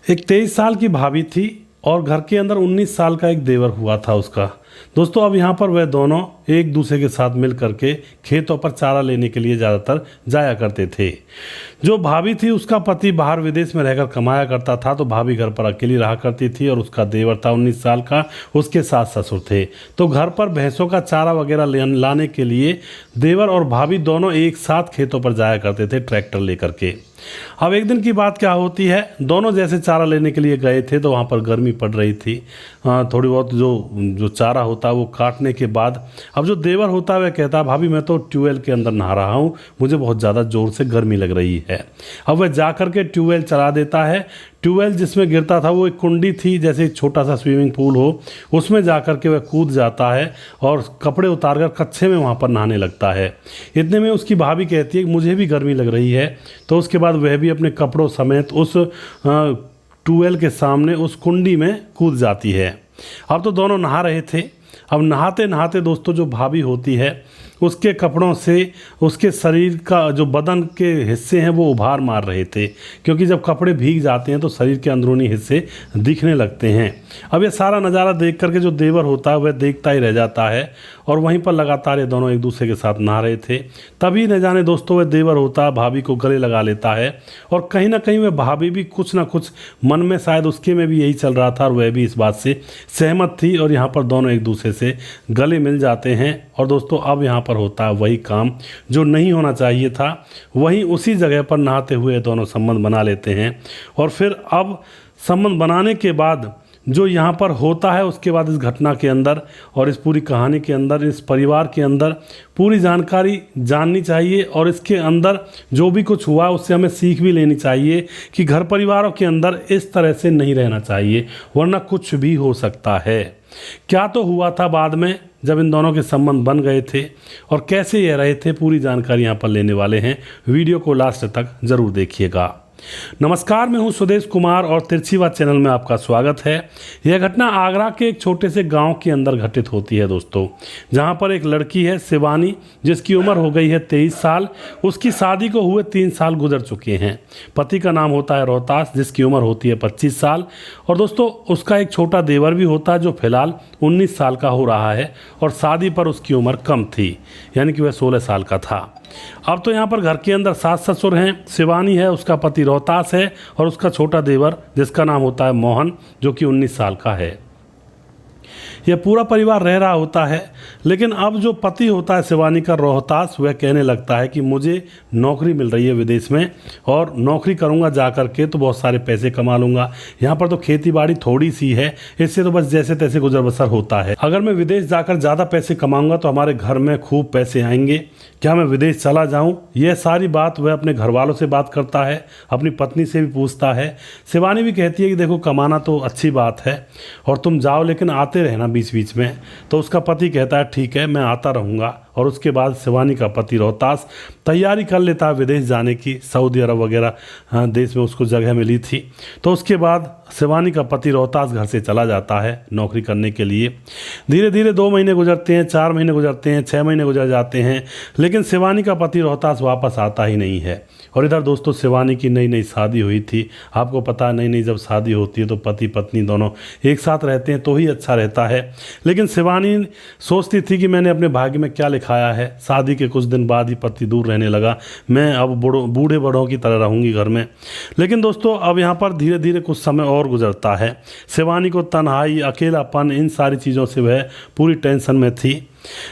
एक 23 साल की भाभी थी और घर के अंदर 19 साल का एक देवर हुआ था उसका। दोस्तों अब यहाँ पर वह दोनों एक दूसरे के साथ मिल करके खेतों पर चारा लेने के लिए ज़्यादातर जाया करते थे। जो भाभी थी उसका पति बाहर विदेश में रहकर कमाया करता था, तो भाभी घर पर अकेली रहा करती थी और उसका देवर था 19 साल का, उसके सास ससुर थे। तो घर पर भैंसों का चारा वगैरह लाने के लिए देवर और भाभी दोनों एक साथ खेतों पर जाया करते थे ट्रैक्टर लेकर के। अब एक दिन की बात क्या होती है, दोनों जैसे चारा लेने के लिए गए थे तो वहाँ पर गर्मी पड़ रही थी। थोड़ी बहुत जो चारा होता है वो काटने के बाद अब जो देवर होता है वह कहता है भाभी मैं तो ट्यूबवेल के अंदर नहा रहा हूँ, मुझे बहुत ज़्यादा ज़ोर से गर्मी लग रही है। अब वह जा कर के ट्यूबवेल चला देता है। ट्यूबवेल जिसमें गिरता था वो एक कुंडी थी, जैसे एक छोटा सा स्विमिंग पूल हो, उसमें जा कर के वह कूद जाता है और कपड़े उतार कर कच्छे में वहाँ पर नहाने लगता है। इतने में उसकी भाभी कहती है कि मुझे भी गर्मी लग रही है। तो उसके बाद वह भी अपने कपड़ों समेत उस ट्यूबवेल के सामने उस कुंडी में कूद जाती है। अब तो दोनों नहा रहे थे। अब नहाते नहाते दोस्तों जो भाभी होती है उसके कपड़ों से उसके शरीर का जो बदन के हिस्से हैं वो उभार मार रहे थे, क्योंकि जब कपड़े भीग जाते हैं तो शरीर के अंदरूनी हिस्से दिखने लगते हैं। अब ये सारा नज़ारा देख करके जो देवर होता है वह देखता ही रह जाता है और वहीं पर लगातार ये दोनों एक दूसरे के साथ नहा रहे थे। तभी न जाने दोस्तों वह देवर होता है भाभी को गले लगा लेता है और कहीं ना कहीं वह भाभी भी कुछ ना कुछ मन में शायद उसके में भी यही चल रहा था और वह भी इस बात से सहमत थी और यहाँ पर दोनों एक दूसरे से गले मिल जाते हैं। और दोस्तों अब यहाँ पर होता है वही काम जो नहीं होना चाहिए था, वहीं उसी जगह पर नहाते हुए दोनों संबंध बना लेते हैं। और फिर अब संबंध बनाने के बाद जो यहाँ पर होता है उसके बाद इस घटना के अंदर और इस पूरी कहानी के अंदर इस परिवार के अंदर पूरी जानकारी जाननी चाहिए और इसके अंदर जो भी कुछ हुआ उससे हमें सीख भी लेनी चाहिए कि घर परिवारों के अंदर इस तरह से नहीं रहना चाहिए, वरना कुछ भी हो सकता है। क्या तो हुआ था बाद में जब इन दोनों के संबंध बन गए थे और कैसे ये रहे थे, पूरी जानकारी यहाँ पर लेने वाले हैं। वीडियो को लास्ट तक जरूर देखिएगा। नमस्कार, मैं हूं सुदेश कुमार और तिरछीवा चैनल में आपका स्वागत है। यह घटना आगरा के एक छोटे से गांव के अंदर घटित होती है दोस्तों, जहां पर एक लड़की है शिवानी, जिसकी उम्र हो गई है 23 साल। उसकी शादी को हुए 3 साल गुजर चुके हैं। पति का नाम होता है रोहतास, जिसकी उम्र होती है 25 साल। और दोस्तों उसका एक छोटा देवर भी होता है जो फिलहाल 19 साल का हो रहा है और शादी पर उसकी उम्र कम थी, यानी कि वह 16 साल का था। अब तो यहाँ पर घर के अंदर सास ससुर हैं, शिवानी है, उसका पति रोहतास है और उसका छोटा देवर जिसका नाम होता है मोहन, जो कि 19 साल का है। यह पूरा परिवार रह रहा होता है। लेकिन अब जो पति होता है शिवानी का रोहतास, वह कहने लगता है कि मुझे नौकरी मिल रही है विदेश में और नौकरी करूंगा जा कर के तो बहुत सारे पैसे कमा लूंगा। यहाँ पर तो खेती बाड़ी थोड़ी सी है, इससे तो बस जैसे तैसे गुजर बसर होता है। अगर मैं विदेश जाकर ज़्यादा पैसे कमाऊंगा तो हमारे घर में खूब पैसे आएंगे, क्या मैं विदेश चला जाऊँ? यह सारी बात वह अपने घर वालों से बात करता है, अपनी पत्नी से भी पूछता है। शिवानी भी कहती है कि देखो कमाना तो अच्छी बात है और तुम जाओ, लेकिन आते रहना बीच बीच में। तो उसका पति कहता है ठीक है, मैं आता रहूँगा। और उसके बाद शिवानी का पति रोहतास तैयारी कर लेता है विदेश जाने की। सऊदी अरब वगैरह देश में उसको जगह मिली थी। तो उसके बाद शिवानी का पति रोहतास घर से चला जाता है नौकरी करने के लिए। धीरे धीरे 2 महीने गुजरते हैं, 4 महीने गुजरते हैं, 6 महीने गुजर जाते हैं, लेकिन शिवानी का पति रोहतास वापस आता ही नहीं है। और इधर दोस्तों शिवानी की नई नई शादी हुई थी। आपको पता है नई नई जब शादी होती है तो पति पत्नी दोनों एक साथ रहते हैं तो ही अच्छा रहता है। लेकिन शिवानी सोचती थी कि मैंने अपने भाग्य में क्या लिखाया है। शादी के कुछ दिन बाद ही पति दूर रहने लगा, मैं अब बूढ़े बड़ों की तरह रहूंगी घर में। लेकिन दोस्तों अब यहाँ पर धीरे धीरे कुछ समय और गुजरता है। शिवानी को तन्हाई, अकेलापन, इन सारी चीज़ों से वह पूरी टेंशन में थी।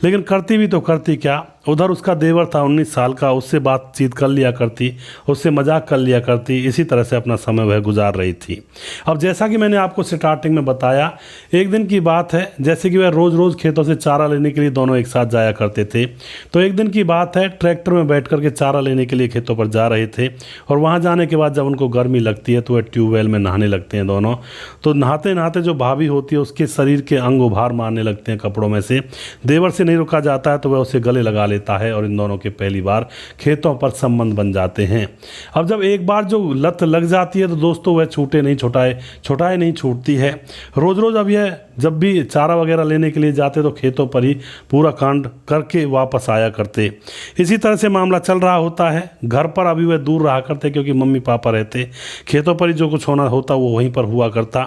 लेकिन करती भी तो करती क्या, उधर उसका देवर था 19 साल का, उससे बातचीत कर लिया करती, उससे मजाक कर लिया करती। इसी तरह से अपना समय वह गुजार रही थी। अब जैसा कि मैंने आपको स्टार्टिंग में बताया, एक दिन की बात है, जैसे कि वह रोज़ रोज़ खेतों से चारा लेने के लिए दोनों एक साथ जाया करते थे। तो एक दिन की बात है, ट्रैक्टर में बैठ करके चारा लेने के लिए खेतों पर जा रहे थे और वहाँ जाने के बाद जब उनको गर्मी लगती है तो वह ट्यूबवेल में नहाने लगते हैं दोनों। तो नहाते नहाते जो भाभी होती है उसके शरीर के अंग उभार मारने लगते हैं कपड़ों में से। देवर से नहीं रुका जाता है तो वह उसे गले लगा लेता है और इन दोनों के पहली बार खेतों पर संबंध बन जाते हैं। अब जब एक बार जो लत लग जाती है तो दोस्तों वह छूटे नहीं छुटाए नहीं छूटती है। रोज रोज अब यह जब भी चारा वगैरह लेने के लिए जाते तो खेतों पर ही पूरा कांड करके वापस आया करते। इसी तरह से मामला चल रहा होता है। घर पर अभी वह दूर रहा करते क्योंकि मम्मी पापा रहते, खेतों पर ही जो कुछ होना होता वो वहीं पर हुआ करता।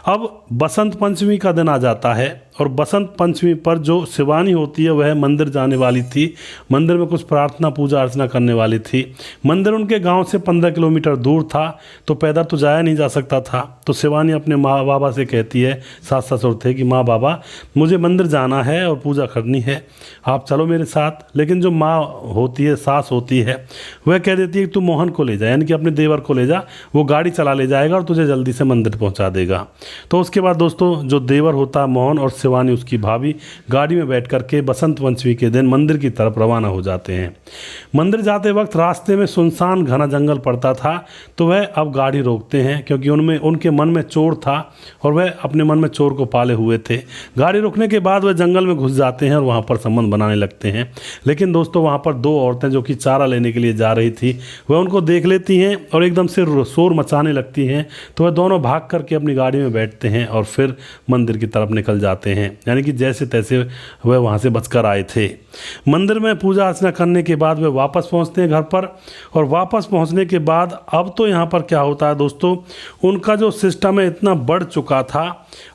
अब बसंत पंचमी का दिन आ जाता है और बसंत पंचमी पर जो शिवानी होती है वह मंदिर जाने वाली थी। मंदिर में कुछ प्रार्थना पूजा अर्चना करने वाली थी। मंदिर उनके गांव से 15 किलोमीटर दूर था, तो पैदल तो जाया नहीं जा सकता था। तो शिवानी अपने माँ बाबा से कहती है, सास ससुर थे, कि माँ बाबा मुझे मंदिर जाना है और पूजा करनी है, आप चलो मेरे साथ। लेकिन जो माँ होती है, सास होती है, वह कह देती है कि तू मोहन को ले जा, यानी कि अपने देवर को ले जा, वो गाड़ी चला ले जाएगा और तुझे जल्दी से मंदिर पहुँचा देगा। तो उसके बाद दोस्तों जो देवर होता है मोहन और शिवानी उसकी भाभी गाड़ी में बैठ करके बसंत पंचमी के दिन मंदिर की तरफ रवाना हो जाते हैं। मंदिर जाते वक्त रास्ते में सुनसान घना जंगल पड़ता था, तो वह अब गाड़ी रोकते हैं क्योंकि उनके मन में चोर था और वह अपने मन में चोर को पाले हुए थे। गाड़ी रोकने के बाद वह जंगल में घुस जाते हैं और वहाँ पर संबंध बनाने लगते हैं। लेकिन दोस्तों वहाँ पर दो औरतें जो कि चारा लेने के लिए जा रही थी वह उनको देख लेती हैं और एकदम से शोर मचाने लगती हैं। तो वह दोनों भाग करके अपनी गाड़ी में बैठते हैं और फिर मंदिर की तरफ निकल जाते हैं, यानी कि जैसे तैसे वह वहाँ से बचकर आए थे। मंदिर में पूजा अर्चना करने के बाद वे वापस पहुँचते हैं घर पर। और वापस पहुँचने के बाद अब तो यहाँ पर क्या होता है दोस्तों, उनका जो सिस्टम है इतना बढ़ चुका था,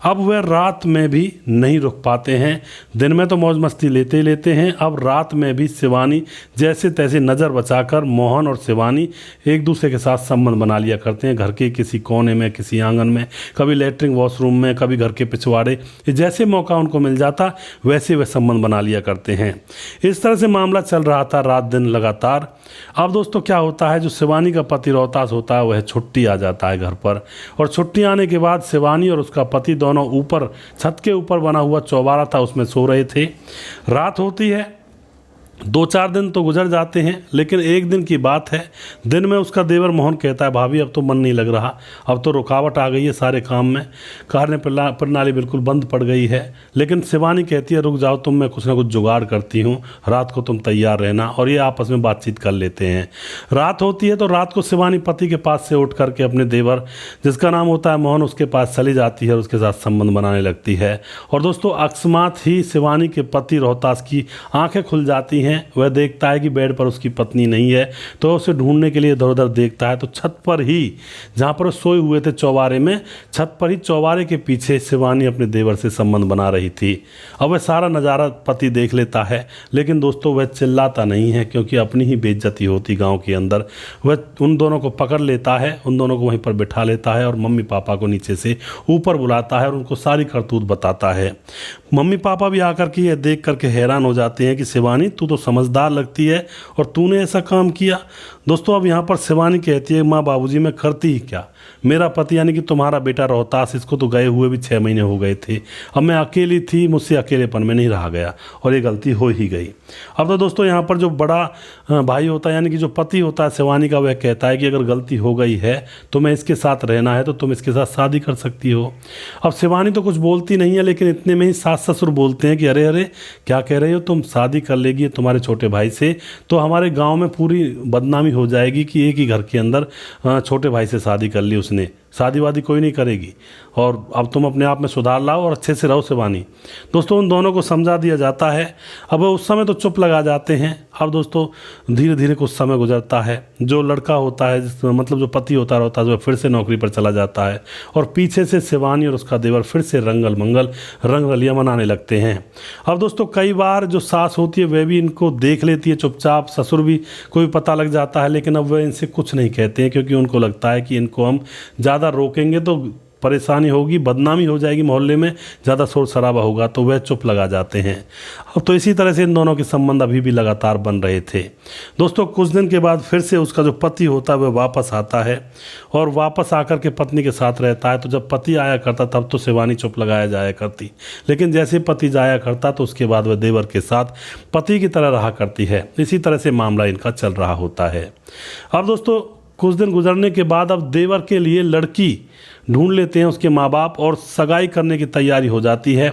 अब वह रात में भी नहीं रुक पाते हैं। दिन में तो मौज मस्ती लेते ही लेते हैं, अब रात में भी शिवानी जैसे तैसे नज़र बचाकर मोहन और शिवानी एक दूसरे के साथ संबंध बना लिया करते हैं। घर के किसी कोने में, किसी आंगन में, कभी लैट्रिन वॉशरूम में, कभी घर के पिछवाड़े, जैसे मौका उनको मिल जाता वैसे वे संबंध बना लिया करते हैं। इस तरह से मामला चल रहा था रात दिन लगातार। अब दोस्तों क्या होता है, जो शिवानी का पति रोहतास होता है वह छुट्टी आ जाता है घर पर। और छुट्टी आने के बाद शिवानी और उसका पति दोनों ऊपर छत के ऊपर बना हुआ चौबारा था उसमें सो रहे थे। रात होती है, 2-4 दिन तो गुजर जाते हैं, लेकिन एक दिन की बात है, दिन में उसका देवर मोहन कहता है, भाभी अब तो मन नहीं लग रहा, अब तो रुकावट आ गई है सारे काम में, कार्य प्रणाली बिल्कुल बंद पड़ गई है। लेकिन शिवानी कहती है, रुक जाओ तुम, मैं कुछ ना कुछ जुगाड़ करती हूँ, रात को तुम तैयार रहना। और ये आपस में बातचीत कर लेते हैं। रात होती है तो रात को शिवानी पति के पास से उठ करके अपने देवर, जिसका नाम होता है मोहन, उसके पास चली जाती है और उसके साथ संबंध बनाने लगती है। और दोस्तों अकस्मात ही शिवानी के पति रोहतास की आंखें खुल जाती हैं। वह देखता है कि बेड पर उसकी पत्नी नहीं है, तो उसे ढूंढने के लिए इधर उधर देखता है। तो छत पर ही, जहाँ पर सोए हुए थे चौबारे में, छत पर ही चौबारे के पीछे शिवानी अपने देवर से संबंध बना रही थी। अब वह सारा नज़ारा पति देख लेता है, लेकिन दोस्तों वह चिल्लाता नहीं है क्योंकि अपनी ही बेइज्जती होती गाँव के अंदर। वह उन दोनों को पकड़ लेता है, उन दोनों को वहीं पर बिठा लेता है और मम्मी पापा को नीचे से ऊपर बुलाता है और उनको सारी करतूत बताता है। मम्मी पापा भी आकर के यह देख करके हैरान हो जाते हैं कि शिवानी तू तो समझदार लगती है और तूने ऐसा काम किया। दोस्तों अब यहाँ पर शिवानी कहती है, माँ बाबूजी मैं करती ही क्या, मेरा पति यानी कि तुम्हारा बेटा रोहतास, इसको तो गए हुए भी 6 महीने हो गए थे। अब मैं अकेली थी, मुझसे अकेलेपन में नहीं रहा गया और ये गलती हो ही गई। अब तो दोस्तों यहाँ पर जो बड़ा भाई होता है, यानी कि जो पति होता है शिवानी का, वह कहता है कि अगर गलती हो गई है तो मैं इसके साथ रहना है तो तुम इसके साथ शादी कर सकती हो। अब शिवानी तो कुछ बोलती नहीं है, लेकिन इतने में ही सास ससुर बोलते हैं कि अरे अरे क्या कह रहे हो तुम, शादी कर लेगी तुम्हारे छोटे भाई से तो हमारे गाँव में पूरी बदनामी हो जाएगी कि एक ही घर के अंदर छोटे भाई से शादी कर ली उसने, शादी वादी कोई नहीं करेगी, और अब तुम अपने आप में सुधार लाओ और अच्छे से रहो शिवानी। दोस्तों उन दोनों को समझा दिया जाता है। अब उस समय तो चुप लगा जाते हैं। अब दोस्तों धीरे धीरे कुछ समय गुजरता है। जो लड़का होता है, मतलब जो पति होता है वह फिर से नौकरी पर चला जाता है और पीछे से शिवानी और उसका देवर फिर से रंगल मंगल रंग रलियाँ मनाने लगते हैं। अब दोस्तों कई बार जो सास होती है वह भी इनको देख लेती है चुपचाप, ससुर भी को भी पता लग जाता है, लेकिन अब वह इनसे कुछ नहीं कहते हैं क्योंकि उनको लगता है कि इनको हम ज़्यादा रोकेंगे तो परेशानी होगी, बदनामी हो जाएगी, मोहल्ले में ज़्यादा शोर शराबा होगा, तो वह चुप लगा जाते हैं। अब तो इसी तरह से इन दोनों के संबंध अभी भी लगातार बन रहे थे। दोस्तों कुछ दिन के बाद फिर से उसका जो पति होता है वह वापस आता है और वापस आकर के पत्नी के साथ रहता है। तो जब पति आया करता तब तो शिवानी चुप लगाया जाया करती, लेकिन जैसे पति जाया करता तो उसके बाद वह देवर के साथ पति की तरह रहा करती है। इसी तरह से मामला इनका चल रहा होता है। अब दोस्तों कुछ दिन गुजरने के बाद अब देवर के लिए लड़की ढूंढ लेते हैं उसके माँ बाप और सगाई करने की तैयारी हो जाती है।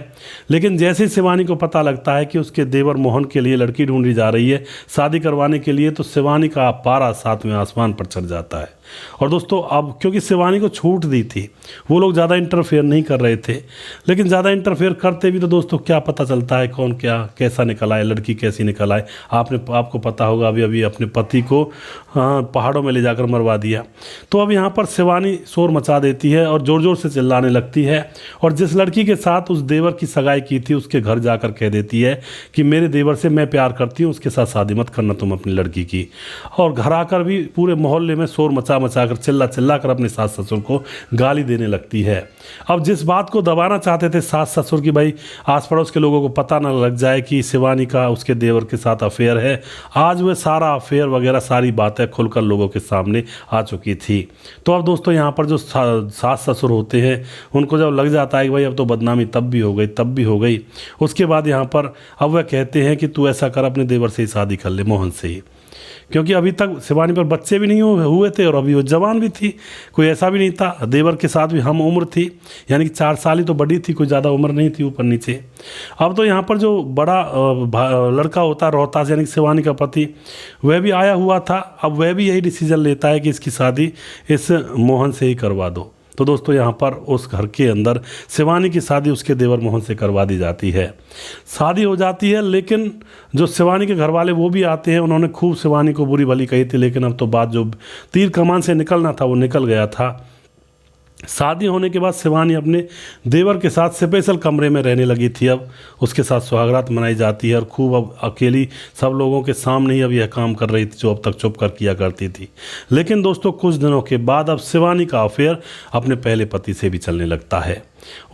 लेकिन जैसे ही शिवानी को पता लगता है कि उसके देवर मोहन के लिए लड़की ढूंढी जा रही है शादी करवाने के लिए, तो शिवानी का पारा 7वें आसमान पर चढ़ जाता है। और दोस्तों अब क्योंकि शिवानी को छूट दी थी, वो लोग ज़्यादा इंटरफेयर नहीं कर रहे थे, लेकिन ज़्यादा इंटरफेयर करते भी तो दोस्तों क्या पता चलता है कौन क्या कैसा निकल आए, लड़की कैसी निकल आए। आपको पता होगा अभी अभी अपने पति को पहाड़ों में ले जाकर मरवा दिया। तो अब यहाँ पर शिवानी शोर मचा देती है और ज़ोर ज़ोर से चिल्लाने लगती है और जिस लड़की के साथ उस देवर की सगाई की थी उसके घर जाकर कह देती है कि मेरे देवर से मैं प्यार करती हूँ, उसके साथ शादी मत करना तुम अपनी लड़की की। और घर आकर भी पूरे मोहल्ले में शोर मचा कर चिल्ला कर अपने सास ससुर को गाली देने लगती है। अब जिस बात को दबाना चाहते थे सास ससुर की, भाई आस पड़ोस के लोगों को पता ना लग जाए कि शिवानी का उसके देवर के साथ अफेयर है, आज वह सारा अफेयर वगैरह सारी बातें खुलकर लोगों के सामने आ चुकी थी। तो अब दोस्तों यहाँ पर जो सास ससुर होते हैं उनको जब लग जाता है कि भाई अब तो बदनामी तब भी हो गई, उसके बाद यहाँ पर अब वह कहते हैं कि तू ऐसा कर अपने देवर से ही शादी कर ले, मोहन से ही, क्योंकि अभी तक शिवानी पर बच्चे भी नहीं हुए थे और अभी वो जवान भी थी, कोई ऐसा भी नहीं था। देवर के साथ भी हम उम्र थी, यानी कि 4 साल ही तो बड़ी थी, कोई ज़्यादा उम्र नहीं थी ऊपर नीचे। अब तो यहाँ पर जो बड़ा लड़का होता है रोहतास यानी कि शिवानी का पति, वह भी आया हुआ था। अब वह भी यही डिसीजन लेता है कि इसकी शादी इस मोहन से ही करवा दो। तो दोस्तों यहाँ पर उस घर के अंदर शिवानी की शादी उसके देवर मोहन से करवा दी जाती है। शादी हो जाती है, लेकिन जो शिवानी के घर वाले वो भी आते हैं। उन्होंने खूब शिवानी को बुरी भली कही थी, लेकिन अब तो बात जो तीर कमान से निकलना था वो निकल गया था। शादी होने के बाद शिवानी अपने देवर के साथ स्पेशल कमरे में रहने लगी थी। अब उसके साथ सुहागरात मनाई जाती है और खूब अब अकेली सब लोगों के सामने ही अब यह काम कर रही थी जो अब तक चुप कर किया करती थी। लेकिन दोस्तों कुछ दिनों के बाद अब शिवानी का अफेयर अपने पहले पति से भी चलने लगता है,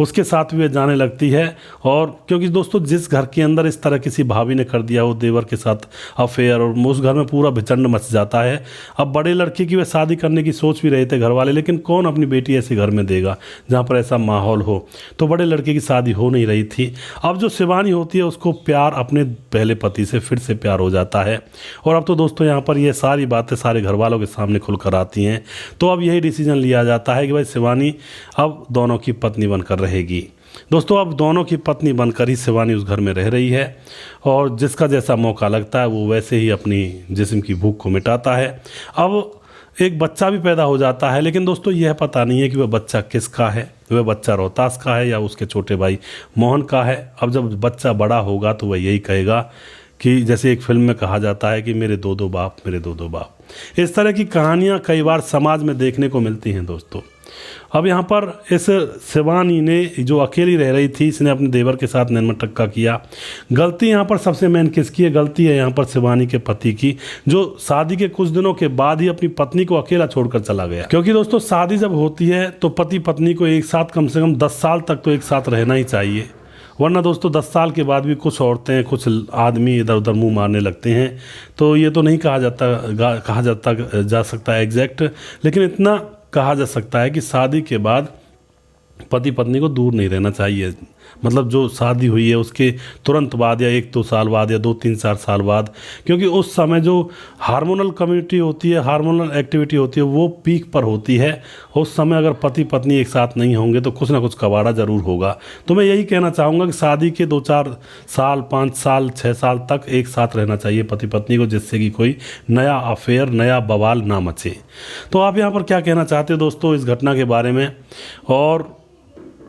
उसके साथ भी वे जाने लगती है। और क्योंकि दोस्तों जिस घर के अंदर इस तरह किसी भाभी ने कर दिया हो देवर के साथ अफेयर, और उस घर में पूरा विचंड मच जाता है। अब बड़े लड़के की वे शादी करने की सोच भी रहे थे घर वाले, लेकिन कौन अपनी बेटी ऐसे घर में देगा जहाँ पर ऐसा माहौल हो। तो बड़े लड़के की शादी हो नहीं रही थी। अब जो शिवानी होती है उसको प्यार अपने पहले पति से फिर से प्यार हो जाता है। और अब तो दोस्तों यहाँ पर ये सारी बातें सारे घर वालों के सामने खुलकर आती हैं। तो अब यही डिसीजन लिया जाता है कि भाई शिवानी अब दोनों की पत्नी बनकर रहेगी। दोस्तों अब दोनों की पत्नी बनकर ही शिवानी उस घर में रह रही है और जिसका जैसा मौका लगता है वो वैसे ही अपनी जिस्म की भूख को मिटाता है। अब एक बच्चा भी पैदा हो जाता है, लेकिन दोस्तों यह पता नहीं है कि वह बच्चा किसका है, वह बच्चा रोहतास का है या उसके छोटे भाई मोहन का है। अब जब बच्चा बड़ा होगा तो वह यही कहेगा कि जैसे एक फिल्म में कहा जाता है कि मेरे दो दो बाप, मेरे दो दो बाप। इस तरह की कहानियाँ कई बार समाज में देखने को मिलती हैं दोस्तों। अब यहाँ पर इस शिवानी ने जो अकेली रह रही थी, इसने अपने देवर के साथ नैन टक्का किया। गलती यहाँ पर सबसे मेन किसकी है? गलती है यहाँ पर शिवानी के पति की, जो शादी के कुछ दिनों के बाद ही अपनी पत्नी को अकेला छोड़कर चला गया। क्योंकि दोस्तों शादी जब होती है तो पति पत्नी को एक साथ कम से कम 10 साल तक तो एक साथ रहना ही चाहिए, वरना दोस्तों 10 साल के बाद भी कुछ औरतें कुछ आदमी इधर उधर मुंह मारने लगते हैं। तो ये तो नहीं कहा जा सकता एग्जैक्ट, लेकिन इतना कहा जा सकता है कि शादी के बाद पति पत्नी को दूर नहीं रहना चाहिए। मतलब जो शादी हुई है उसके तुरंत बाद या 1-2 साल बाद या 2-3-4 साल बाद, क्योंकि उस समय जो हार्मोनल कम्युनिटी होती है, हार्मोनल एक्टिविटी होती है, वो पीक पर होती है। उस समय अगर पति पत्नी एक साथ नहीं होंगे तो कुछ ना कुछ कबाड़ा ज़रूर होगा। तो मैं यही कहना चाहूँगा कि शादी के 2-4 साल, 5 साल, 6 साल तक एक साथ रहना चाहिए पति पत्नी को, जिससे कि कोई नया अफेयर, नया बवाल ना मचे। तो आप यहाँ पर क्या कहना चाहते हो दोस्तों इस घटना के बारे में, और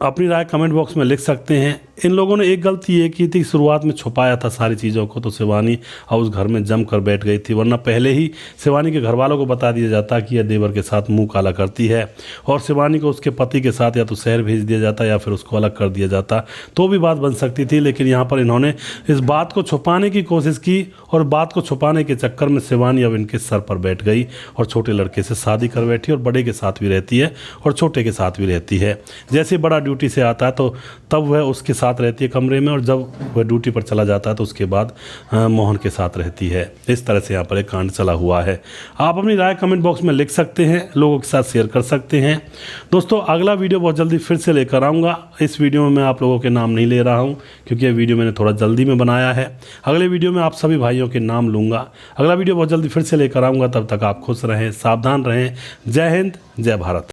अपनी राय कमेंट बॉक्स में लिख सकते हैं। इन लोगों ने एक गलती ये की थी, शुरुआत में छुपाया था सारी चीज़ों को, तो शिवानी अब उस घर में जम कर बैठ गई थी। वरना पहले ही शिवानी के घर वालों को बता दिया जाता कि यह देवर के साथ मुंह काला करती है, और शिवानी को उसके पति के साथ या तो शहर भेज दिया जाता या फिर उसको अलग कर दिया जाता, तो भी बात बन सकती थी। लेकिन यहाँ पर इन्होंने इस बात को छुपाने की कोशिश की, और बात को छुपाने के चक्कर में शिवानी अब इनके सर पर बैठ गई और छोटे लड़के से शादी कर बैठी, और बड़े के साथ भी रहती है और छोटे के साथ भी रहती है। जैसे बड़ा ड्यूटी से आता है तो तब वह उसके साथ रहती है कमरे में, और जब वह ड्यूटी पर चला जाता है तो उसके बाद मोहन के साथ रहती है। इस तरह से यहाँ पर एक कांड चला हुआ है। आप अपनी राय कमेंट बॉक्स में लिख सकते हैं, लोगों के साथ शेयर कर सकते हैं। दोस्तों अगला वीडियो बहुत जल्दी फिर से लेकर आऊँगा। इस वीडियो में मैं आप लोगों के नाम नहीं ले रहा हूँ, क्योंकि यह वीडियो मैंने थोड़ा जल्दी में बनाया है। अगले वीडियो में आप सभी भाइयों के नाम लूँगा। अगला वीडियो बहुत जल्दी फिर से लेकर आऊँगा। तब तक आप खुश रहें, सावधान रहें। जय हिंद, जय भारत।